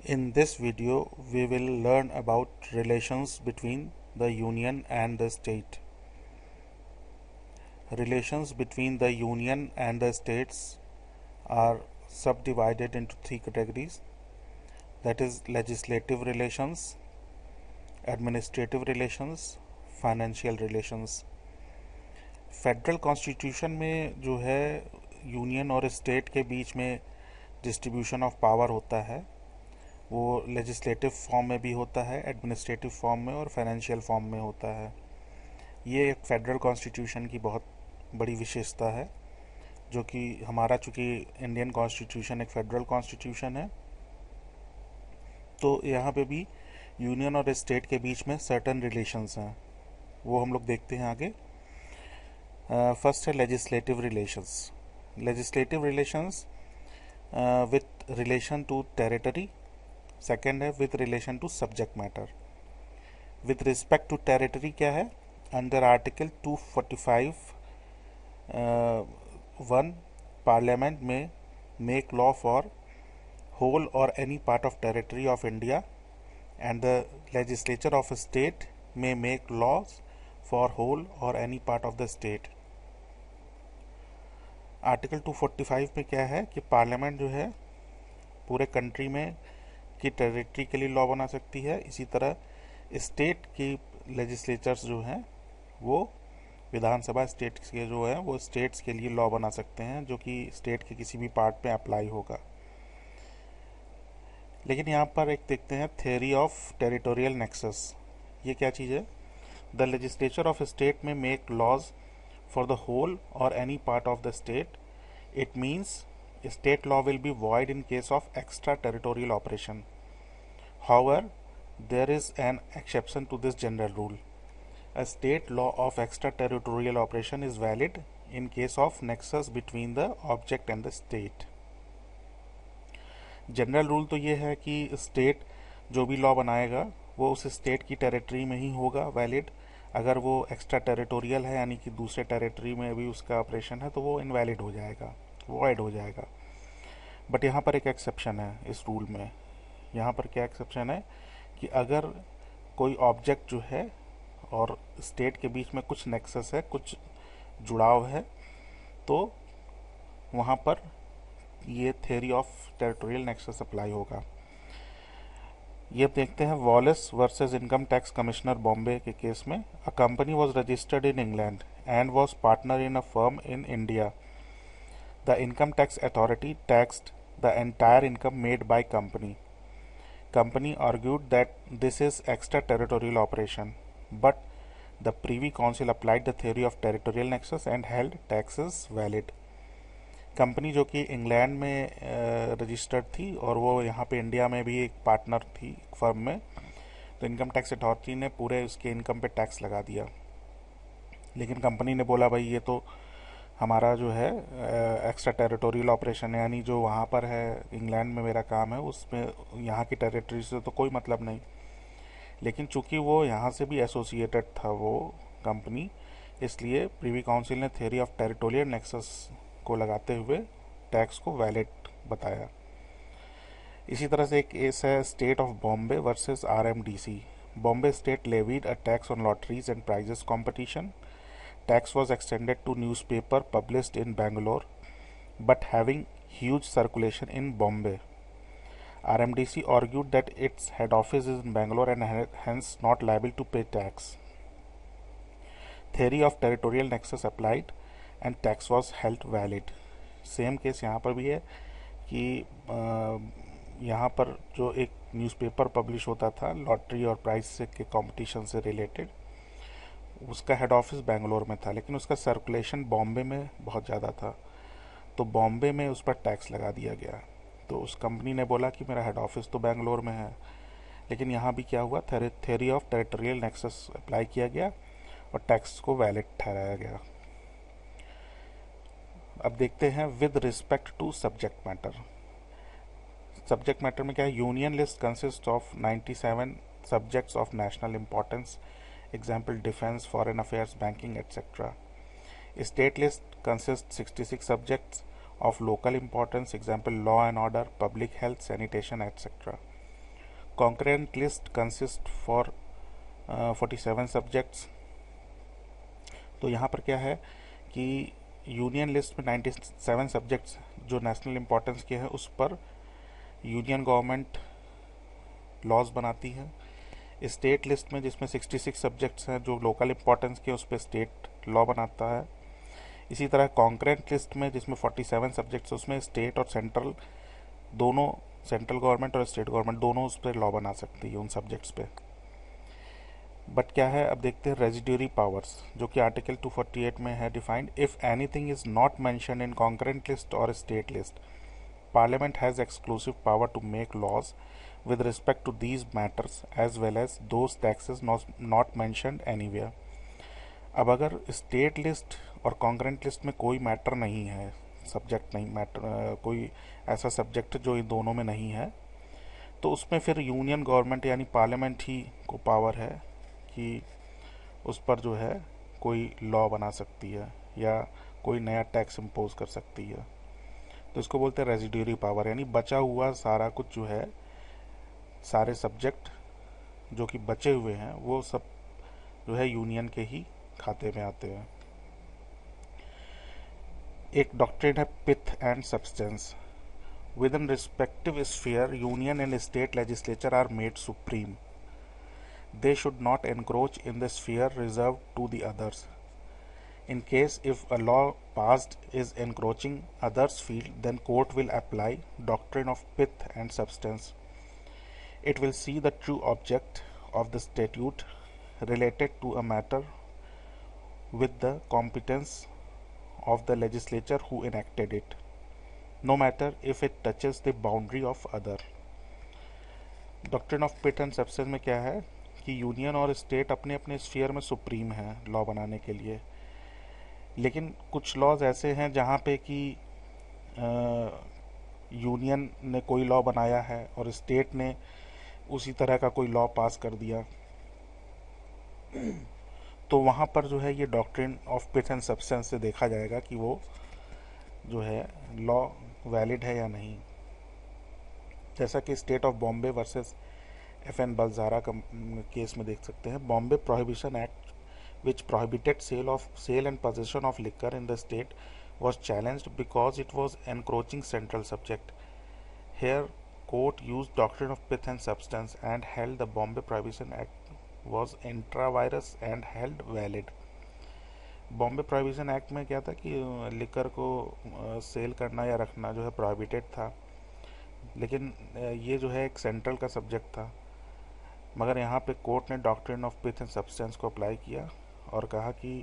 In this video, we will learn about relations between the union and the state. Relations between the union and the states are subdivided into three categories, that is legislative relations, administrative relations, financial relations. Federal constitution में जो है union और state के बीच में distribution of power होता है, वो लेजिस्लेटिव फॉर्म में भी होता है, एडमिनिस्ट्रेटिव फॉर्म में और फाइनेंशियल फॉर्म में होता है. ये एक फेडरल कॉन्स्टिट्यूशन की बहुत बड़ी विशेषता है, जो कि हमारा चूँकि इंडियन कॉन्स्टिट्यूशन एक फेडरल कॉन्स्टिट्यूशन है, तो यहाँ पे भी यूनियन और स्टेट के बीच में सर्टन रिलेशंस हैं, वो हम लोग देखते हैं आगे. फर्स्ट है legislative relations. Legislative relations with relation to territory. Second है with relation to subject matter. With respect to territory क्या है? अंडर आर्टिकल 245 1 पार्लियामेंट में make law for whole or any part of territory of India, and the legislature of a state may make laws for whole or any part of the state. Article 245 में क्या है कि parliament जो है पूरे country में की territory के लिए लॉ बना सकती है. इसी तरह स्टेट की लेजिस्लेचर्स जो हैं वो विधानसभा स्टेट के जो है वो स्टेट्स के लिए लॉ बना सकते हैं, जो कि स्टेट के किसी भी पार्ट पे अप्लाई होगा. लेकिन यहाँ पर एक देखते हैं थ्योरी ऑफ टेरिटोरियल नेक्सस. ये क्या चीज़ है? द लेजिस्लेचर ऑफ स्टेट में make laws for the whole or any part of the state. It means state law will be void in case of extra territorial operation. However there is an exception to this general rule. A state law of extra territorial operation is valid in case of nexus between the object and the state. General rule तो ये है कि state जो भी law बनाएगा वो उस state की टेरिटरी में ही होगा वैलिड. अगर वो एक्स्ट्रा टेरिटोरियल है यानी कि दूसरे टेरिटरी में भी उसका ऑपरेशन है तो वो इनवैलिड हो जाएगा, वॉइड हो जाएगा. बट यहाँ पर एक एक्सेप्शन है इस रूल में. यहाँ पर क्या एक्सेप्शन है कि अगर कोई ऑब्जेक्ट जो है और स्टेट के बीच में कुछ नेक्सस है, कुछ जुड़ाव है, तो वहाँ पर ये theory of territorial nexus apply होगा. ये देखते हैं Wallace versus income tax commissioner Bombay के केस में. A company was registered in England and was partner in a firm in India. The income tax authority taxed the entire income made by company. Company argued that this is extra territorial operation, but the Privi council applied the theory of territorial nexus and held taxes valid. Company जो कि England में registered थी और वो यहाँ पे India में भी एक पार्टनर थी फर्म में, तो इनकम टैक्स अथॉरिटी ने पूरे उसके इनकम पे टैक्स लगा दिया. लेकिन कंपनी ने बोला भाई ये तो हमारा जो है एक्स्ट्रा टेरिटोरियल ऑपरेशन है, यानी जो वहाँ पर है इंग्लैंड में मेरा काम है उसमें यहाँ की टेरिटरी से तो कोई मतलब नहीं. लेकिन चूँकि वो यहाँ से भी एसोसिएटेड था वो कंपनी, इसलिए प्रीवी काउंसिल ने थ्योरी ऑफ टेरिटोरियल नेक्सस को लगाते हुए टैक्स को वैलिड बताया. इसी तरह से एक केस है state of Bombay versus RMDC. Bombay state levied a tax on lotteries and prizes competition. Tax was extended to newspaper published in Bangalore but having huge circulation in Bombay. RMDC argued that its head office is in Bangalore and hence not liable to pay tax. Theory of territorial nexus applied and tax was held valid. Same case यहाँ पर भी है कि यहाँ पर जो एक newspaper publish होता था लॉटरी और प्राइस के कंपटीशन से रिलेटेड, उसका हेड ऑफिस बेंगलोर में था, लेकिन उसका सर्कुलेशन बॉम्बे में बहुत ज़्यादा था, तो बॉम्बे में उस पर टैक्स लगा दिया गया. तो उस कंपनी ने बोला कि मेरा हेड ऑफिस तो बेंगलोर में है, लेकिन यहाँ भी क्या हुआ, theory of territorial nexus apply किया गया और टैक्स को वैलिड ठहराया गया. अब देखते हैं with respect to subject matter. Subject matter में क्या है? Union list consist of 97 subjects of national importance, example defence, foreign affairs, banking etcetera. State list consist 66 subjects of local importance, example law and order, public health, sanitation, etc. Concurrent list consist for 47 subjects. तो यहाँ पर क्या है कि union list में 97 subjects जो national importance के हैं उस पर यूनियन गवर्नमेंट लॉज बनाती है। स्टेट लिस्ट में जिसमें 66 सब्जेक्ट्स हैं जो लोकल इम्पोर्टेंस के, उस पर स्टेट लॉ बनाता है। इसी तरह कॉन्करेंट लिस्ट में जिसमें 47 सब्जेक्ट्स हैं उसमें स्टेट और सेंट्रल दोनों, सेंट्रल गवर्नमेंट और स्टेट गवर्नमेंट दोनों उस पर लॉ बना सकती है उन सब्जेक्ट्स पे। बट क्या है, अब देखते हैं रेजिड्यूरी पावर्स, जो कि आर्टिकल 248 में है defined. If anything is not mentioned in concurrent list or state list, parliament has exclusive power to make laws with respect to these matters as well as those taxes not mentioned anywhere। अब अगर state list और concurrent list में कोई matter नहीं है, subject नहीं matter, कोई ऐसा सब्जेक्ट जो इन दोनों में नहीं है, तो उसमें फिर यूनियन गवर्नमेंट यानी पार्लियामेंट ही को पावर है कि उस पर जो है कोई लॉ बना सकती है या कोई नया टैक्स इम्पोज कर सकती है। तो इसको बोलते हैं रेजिड्यूरी पावर, यानी बचा हुआ सारा कुछ जो है, सारे सब्जेक्ट जो कि बचे हुए हैं वो सब जो है यूनियन के ही खाते में आते हैं। एक डॉक्ट्रिन है pith and substance. Within respective sphere union and state legislature are made supreme. They should not encroach in the sphere reserve to the others. In case if a law passed is encroaching others' field, then court will apply doctrine of pith and substance. It will see the true object of the statute related to a matter with the competence of the legislature who enacted it, no matter if it touches the boundary of other। Doctrine of pith and substance में क्या है कि union और state अपने अपने sphere में supreme हैं law बनाने के लिए, लेकिन कुछ लॉज ऐसे हैं जहाँ पे कि यूनियन ने कोई लॉ बनाया है और स्टेट ने उसी तरह का कोई लॉ पास कर दिया, तो वहाँ पर जो है ये doctrine of pith and substance से देखा जाएगा कि वो जो है लॉ वैलिड है या नहीं। जैसा कि state of Bombay versus FN बलजारा का केस में देख सकते हैं। Bombay prohibition act which prohibited sale and possession of liquor in the state was challenged because it was encroaching central subject. Here court used doctrine of pith and substance and held the Bombay Prohibition Act was intra virus and held valid। Bombay prohibition act में क्या था कि liquor को cell करना या रखना जो है प्रोहिबिटेड था, लेकिन ये जो है एक सेंट्रल का सब्जेक्ट था। मगर यहाँ पे कोर्ट ने doctrine of pith and substance को अप्लाई किया और कहा कि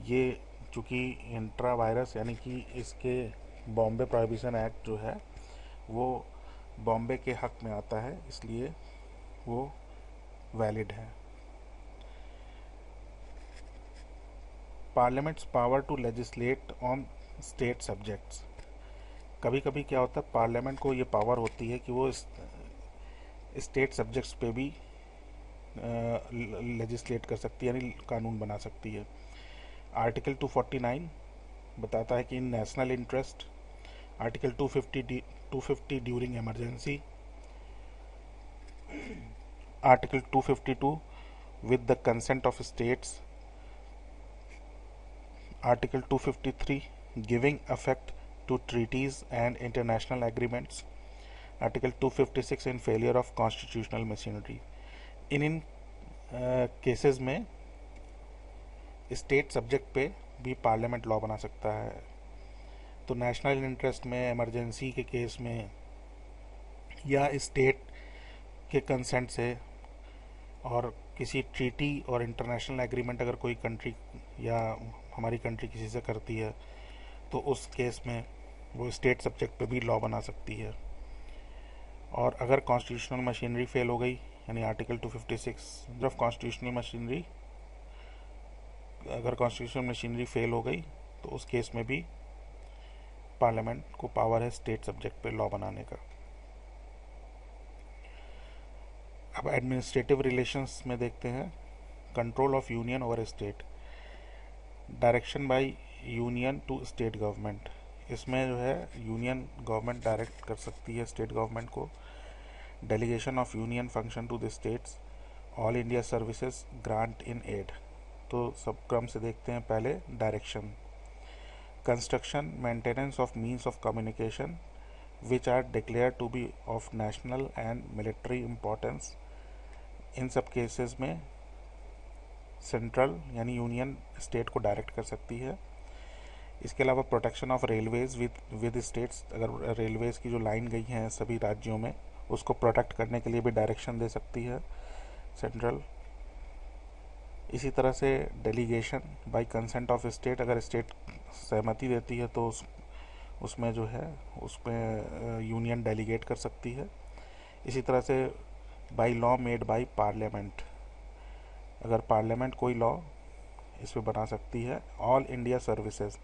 ये चूँकि इंट्रा वायरस यानी कि इसके बॉम्बे प्रोहिबिशन एक्ट जो है वो बॉम्बे के हक में आता है, इसलिए वो वैलिड है। Parliament's power to legislate on state subjects. कभी कभी क्या होता है, पार्लियामेंट को ये पावर होती है कि वो स्टेट सब्जेक्ट्स पे भी लेजिस्लेट कर सकती है, यानी कानून बना सकती है। आर्टिकल 249 बताता है कि in national interest. Article 250 during emergency. Article 252 with the consent of states. Article 253 giving affect to treaties and international agreements. Article 256 in failure of constitutional machinery. In cases में स्टेट सब्जेक्ट पे भी parliament law बना सकता है। तो national interest में, emergency के case में या स्टेट के कंसेंट से, और किसी ट्रीटी और इंटरनेशनल एग्रीमेंट अगर कोई कंट्री या हमारी कंट्री किसी से करती है तो उस केस में वो स्टेट सब्जेक्ट पे भी लॉ बना सकती है। और अगर कॉन्स्टिट्यूशनल मशीनरी फेल हो गई, यानी आर्टिकल 256 ऑफ कॉन्स्टिट्यूशनल मशीनरी, अगर कॉन्स्टिट्यूशनल मशीनरी फेल हो गई तो उस केस में भी पार्लियामेंट को पावर है स्टेट सब्जेक्ट पे लॉ बनाने का। अब एडमिनिस्ट्रेटिव रिलेशंस में देखते हैं। Control of union over state. Direction by union to state government. इसमें जो है यूनियन गवर्नमेंट डायरेक्ट कर सकती है स्टेट गवर्नमेंट को। Delegation of union function to the states, all India services, grant in aid. तो सब क्रम से देखते हैं। पहले direction, construction maintenance of means of communication which are declare to be of national and military importance. इन सब केसेस में सेंट्रल यानी यूनियन स्टेट को डायरेक्ट कर सकती है। इसके अलावा protection of railways with states, अगर रेलवेज की जो लाइन गई हैं सभी राज्यों में उसको प्रोटेक्ट करने के लिए भी डायरेक्शन दे सकती है सेंट्रल। इसी तरह से delegation bye consent of state, अगर स्टेट सहमति देती है तो उसमें जो है उसमें यूनियन डेलीगेट कर सकती है। इसी तरह से by law made by parliament, अगर पार्लियामेंट कोई लॉ इस पर बना सकती है। ऑल इंडिया सर्विसेज,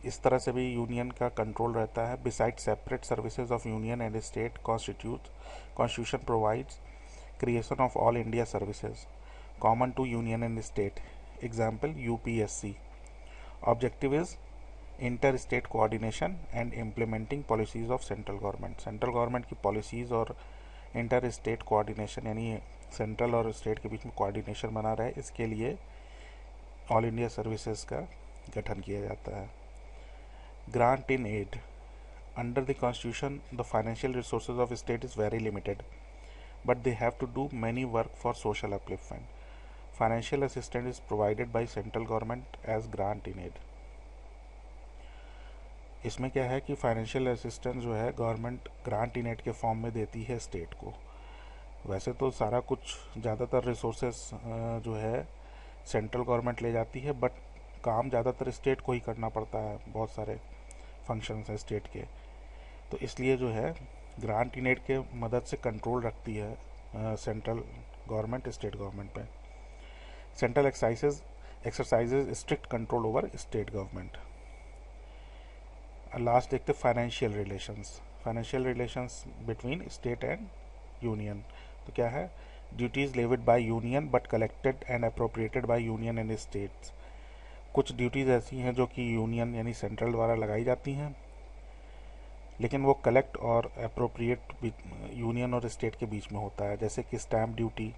इस तरह से भी यूनियन का कंट्रोल रहता है। Beside separate services of union and state constitution provides creation of all India services common to union and state. Example UPSC। Objective is inter state coordination and implementing policies of central government. Central government की policies और inter state coordination यानी central और state के बीच में coordination बना रहे, इसके लिए ऑल इंडिया सर्विसेज का गठन किया जाता है। Grant in aid, under the constitution the financial resources of state is very limited but they have to do many work for social upliftment. Financial assistance is provided by central government as grant in aid. इसमें क्या है कि financial assistance जो है government grant in aid के form में देती है स्टेट को। वैसे तो सारा कुछ ज़्यादातर रिसोर्सेस जो है सेंट्रल गवर्नमेंट ले जाती है, बट काम ज़्यादातर स्टेट को ही करना पड़ता है, बहुत सारे फंक्शंस हैं स्टेट के। तो इसलिए जो है ग्रांट इन एड के मदद से कंट्रोल रखती है सेंट्रल गवर्नमेंट स्टेट गवर्नमेंट पे। Central exercises strict control over state government. Last देखते financial relations. Financial relations between state and union. तो क्या है, duties levied by union but collected and appropriated by union and states. कुछ duties ऐसी हैं जो कि यूनियन यानी सेंट्रल द्वारा लगाई जाती हैं, लेकिन वो कलेक्ट और अप्रोप्रिएट यूनियन और स्टेट के बीच में होता है, जैसे कि stamp duty,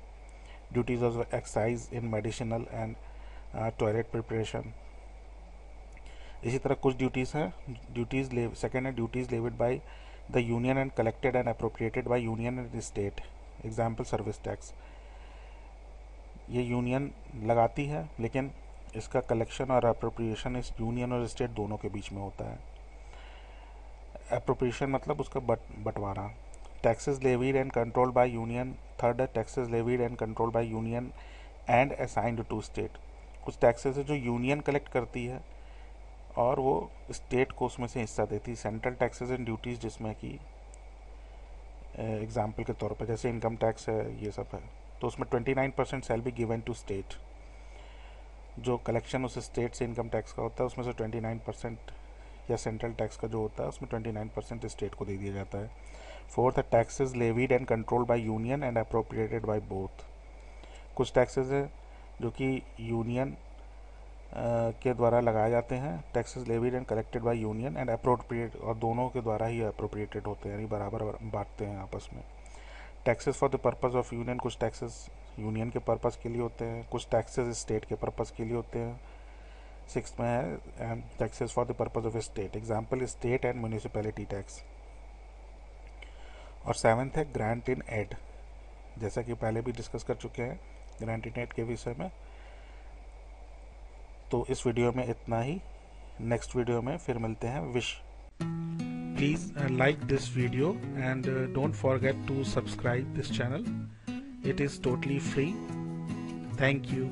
duties of excise in medicinal and toilet preparation. इसी तरह कुछ ड्यूटीज़ हैं, सेकेंड है duties levied by the union and collected and appropriated by union and state. Example service tax, ये यूनियन लगाती है लेकिन इसका कलेक्शन और अप्रोप्रिएशन इस यूनियन और स्टेट दोनों के बीच में होता है। अप्रोप्रिएशन मतलब उसका बंटवारा। Taxes levied and controlled by union. Third है taxes levied and controlled by union and assigned to state. कुछ टैक्सेस है जो यूनियन कलेक्ट करती है और वो स्टेट को उसमें से हिस्सा देती है। सेंट्रल टैक्सेस एंड ड्यूटीज़, जिसमें कि एग्जाम्पल के तौर पर जैसे इनकम टैक्स है, ये सब है, तो उसमें 29% shall be given to state. जो कलेक्शन उस स्टेट से इनकम टैक्स का होता है उसमें से 29% या सेंट्रल टैक्स का जो होता है उसमें 29% स्टेट को दे दिया जाता है। फोर्थ है taxes levied and controlled by union and appropriated by both. कुछ टैक्सेस है जो कि यूनियन के द्वारा लगाए जाते हैं, taxes levied and collected by union and appropriate, और दोनों के द्वारा ही अप्रोप्रिएटेड होते हैं, यानी बराबर बांटते हैं आपस में। Taxes for the purpose of union, कुछ टैक्सेस यूनियन के पर्पस के लिए होते हैं, कुछ टैक्सेस स्टेट के पर्पस के लिए होते हैं। सिक्स्थ में है taxes for the purpose of state. Example state and municipality tax. और सेवन्थ है ग्रांट इन एड, जैसा कि पहले भी डिस्कस कर चुके हैं ग्रांट इन एड के विषय में। तो इस वीडियो में इतना ही, नेक्स्ट वीडियो में फिर मिलते हैं। Wish please like this video and don't forget to subscribe this channel. It is totally free. Thank you.